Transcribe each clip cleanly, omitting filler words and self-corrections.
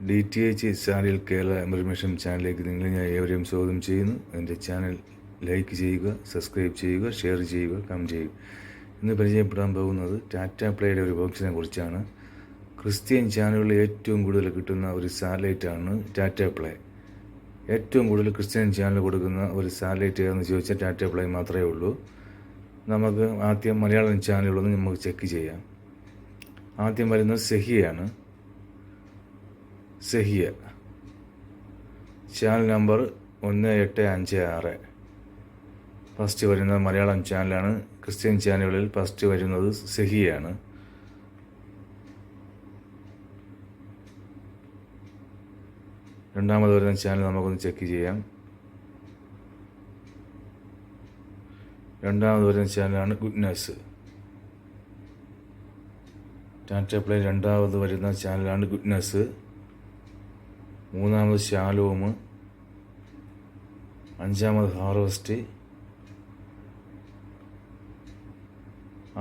DTH channel Kerala information ചാനലിലേക്ക് നിങ്ങളെ ഞാൻ ഏവരെയും സ്വാഗതം ചെയ്യുന്നു. എൻ്റെ ചാനൽ ലൈക്ക് ചെയ്യുക, സബ്സ്ക്രൈബ് ചെയ്യുക, ഷെയർ ചെയ്യുക, കമൻറ്റ് ചെയ്യുക. ഇന്ന് പരിചയപ്പെടാൻ പോകുന്നത് ടാറ്റ പ്ലേയുടെ ഒരു ബോക്സിനെ കുറിച്ചാണ്. ക്രിസ്ത്യൻ ചാനലുകളിൽ ഏറ്റവും കൂടുതൽ കിട്ടുന്ന ഒരു സാറ്റലൈറ്റാണ് ടാറ്റ പ്ലേ. ഏറ്റവും കൂടുതൽ ക്രിസ്ത്യൻ ചാനൽ കൊടുക്കുന്ന ഒരു സാറ്റലൈറ്റ് ഏതെന്ന് ചോദിച്ചാൽ ടാറ്റ പ്ലേ മാത്രമേ ഉള്ളൂ. നമുക്ക് ആദ്യം മലയാളം ചാനലുകളൊന്നും നമുക്ക് ചെക്ക് ചെയ്യാം. ആദ്യം വരുന്നത് സെഹിയാണ്. സെഹിയ ചാനൽ നമ്പർ 1856. ഫസ്റ്റ് വരുന്നത് മലയാളം ചാനലാണ്. ക്രിസ്ത്യൻ ചാനലുകളിൽ ഫസ്റ്റ് വരുന്നത് സെഹിയാണ്. രണ്ടാമത് വരുന്ന ചാനൽ നമുക്കൊന്ന് ചെക്ക് ചെയ്യാം. രണ്ടാമത് വരുന്ന ചാനലാണ് ഗുഡ്നെസ്. ടാറ്റ പ്ലേ രണ്ടാമത് വരുന്ന ചാനലാണ് ഗുഡ്നെസ്. മൂന്നാമത് ശാലോം. അഞ്ചാമത് ഹാർവസ്റ്റ്.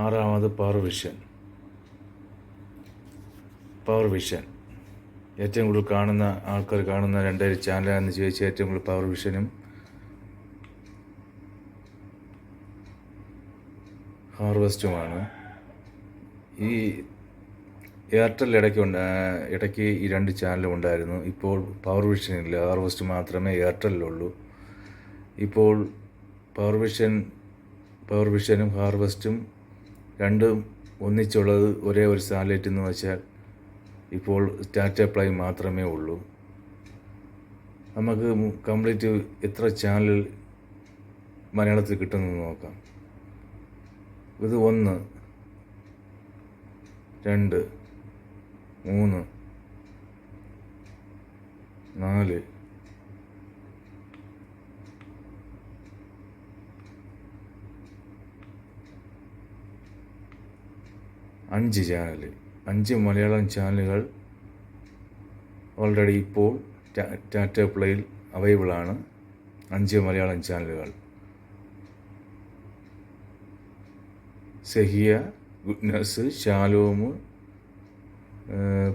ആറാമത് പവർ വിഷൻ. ഏറ്റവും കൂടുതൽ കാണുന്ന ആൾക്കാർ കാണുന്ന രണ്ടൊരു ചാനലാണെന്ന് ചോദിച്ചാൽ ഏറ്റവും കൂടുതൽ പവർ വിഷനും ഹാർവസ്റ്റുമാണ്. ഈ എയർടെൽ ഇടയ്ക്ക് ഈ രണ്ട് ചാനലും ഉണ്ടായിരുന്നു. ഇപ്പോൾ പവർ വിഷനില്ല, ഹാർവസ്റ്റ് മാത്രമേ എയർടെല്ലിലുള്ളൂ. ഇപ്പോൾ പവർ വിഷനും ഹാർവസ്റ്റും രണ്ടും ഒന്നിച്ചുള്ളത് ഒരേ ഒരു സാറ്റലൈറ്റ് എന്ന് വെച്ചാൽ ഇപ്പോൾ ടാറ്റ പ്ലേ മാത്രമേ ഉള്ളൂ. നമുക്ക് കംപ്ലീറ്റ് എത്ര ചാനൽ മലയാളത്തിൽ കിട്ടുമെന്ന് നോക്കാം. ഇത് 1, 2, 3, 4, 5 ചാനൽ. 5 മലയാളം ചാനലുകൾ ഓൾറെഡി ഇപ്പോൾ ടാറ്റ പ്ലേയിൽ അവൈലബിളാണ്. 5 മലയാളം ചാനലുകൾ: സെഹിയ, ഗുഡ്നെസ്, ശാലോം,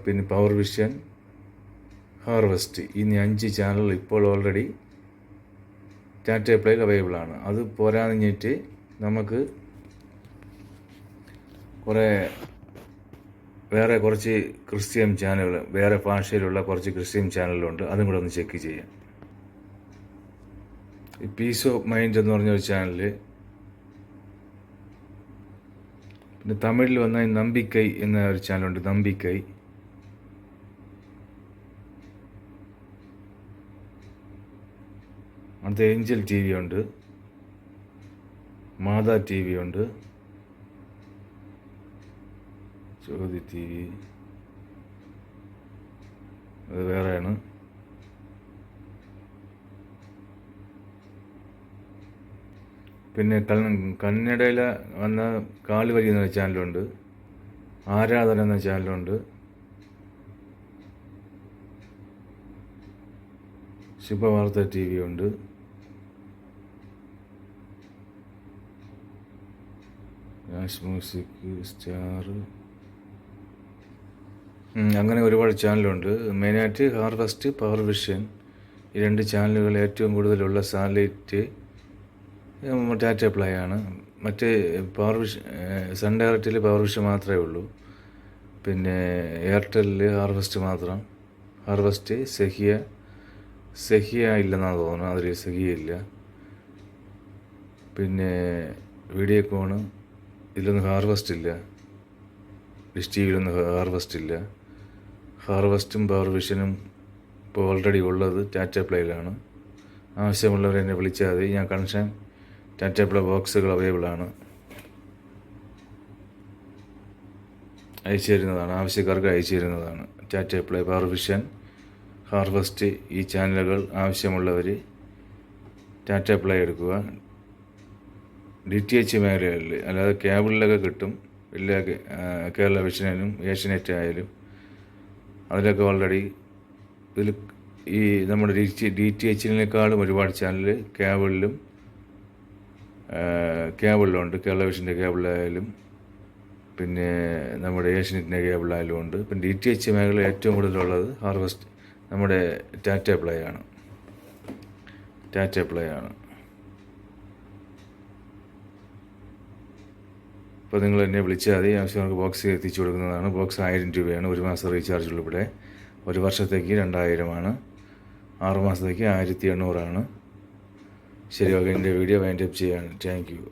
പിന്നെ പവർ വിഷൻ, ഹാർവസ്റ്റ്. ഈ 5 ചാനലുകൾ ഇപ്പോൾ ഓൾറെഡി ടാറ്റ പ്ലേയിൽ അവൈലബിളാണ്. അത് പോരാഞ്ഞിട്ട് നമുക്ക് വേറെ കുറച്ച് ക്രിസ്ത്യൻ ചാനലുകൾ, വേറെ ഭാഷയിലുള്ള കുറച്ച് ക്രിസ്ത്യൻ ചാനലുകളുണ്ട്. അതും കൂടെ ഒന്ന് ചെക്ക് ചെയ്യാം. ഈ പീസ് ഓഫ് മൈൻഡ് എന്ന് പറഞ്ഞൊരു ചാനൽ, പിന്നെ തമിഴിൽ വന്ന നമ്പിക്കൈ എന്ന ഒരു ചാനലുണ്ട്. നമ്പിക്കൈ. അടുത്ത ഏഞ്ചൽ TV ഉണ്ട്. മാതാ TV ഉണ്ട്. ജ്യോതി TV അത് വേറെയാണ്. പിന്നെ കന്നഡയിൽ വന്ന കാലുവരി എന്ന ചാനലുണ്ട്. ആരാധന എന്ന ചാനലുണ്ട്. ശുഭവാർത്ത TV ഉണ്ട്. രാജ് മ്യൂസിക്, സ്റ്റാർ, അങ്ങനെ ഒരുപാട് ചാനലുണ്ട്. മെയിനായിട്ട് ഹാർവസ്റ്റ്, പവർ വിഷൻ, ഈ 2 ചാനലുകൾ ഏറ്റവും കൂടുതലുള്ള സാറ്റലൈറ്റ് ടാറ്റ പ്ലേ ആണ്. മറ്റേ പവർ വിഷൻ, സൺ ഡയറക്റ്റിൽ പവർ വിഷൻ മാത്രമേ ഉള്ളൂ. പിന്നെ എയർടെല്ലിൽ ഹാർവസ്റ്റ് മാത്രം. ഹാർവസ്റ്റ്, സെഹിയ ഇല്ലെന്നാണ് തോന്നുന്നത്. അതിൽ സെഹിയ ഇല്ല. പിന്നെ വീഡിയോകോണ്, ഇതിലൊന്നും ഹാർവസ്റ്റ് ഇല്ല. ഡിഷ് TVയിലൊന്നും ഹാർവസ്റ്റ് ഇല്ല. ഹാർവസ്റ്റും പവർ വിഷനും ഇപ്പോൾ ഓൾറെഡി ഉള്ളത് ടാറ്റ പ്ലേയിലാണ്. ആവശ്യമുള്ളവർ എന്നെ വിളിച്ചാൽ മതി. ഞാൻ കണക്ഷൻ ടാറ്റ പ്ലേ ബോക്സുകൾ അവൈലബിളാണ്, അയച്ചു തരുന്നതാണ്. ആവശ്യക്കാർക്ക് അയച്ചു തരുന്നതാണ്. Tata play, power vision, harvest, ഈ ചാനലുകൾ ആവശ്യമുള്ളവർ ടാറ്റ പ്ലേ എടുക്കുക. DTH മേഖലകളിൽ, അല്ലാതെ കേബിളിലൊക്കെ കിട്ടും. എല്ലാ കേരള വിഷനും ഏഷ്യനെറ്റ് ആയാലും അതിലൊക്കെ ഓൾറെഡി ഇതിൽ ഈ നമ്മുടെ DTHനേക്കാളും ഒരുപാട് ചാനൽ കേബിളിലുണ്ട്. കേരള വിഷൻ്റെ കേബിളിലായാലും പിന്നെ നമ്മുടെ ഏഷ്യനെറ്റിൻ്റെ കേബിളായാലും ഉണ്ട്. പിന്നെ DTH മേഖല ഏറ്റവും കൂടുതലുള്ളത് ഹാർവെസ്റ്റ് നമ്മുടെ ടാറ്റ പ്ലേ ആണ്. അപ്പോൾ നിങ്ങൾ എന്നെ വിളിച്ചാൽ മതി. ആവശ്യങ്ങൾക്ക് ബോക്സ് എത്തിച്ചു കൊടുക്കുന്നതാണ്. ബോക്സ് 1000 രൂപയാണ്. 1 മാസം റീചാർജ് ഉൾപ്പെടെ. 1 വർഷത്തേക്ക് 2000 6 മാസത്തേക്ക് 1800 ശരി, ഓക്കെ. എൻ്റെ വീഡിയോ വൈൻഡപ്പ് ചെയ്യാണ്. Thank you.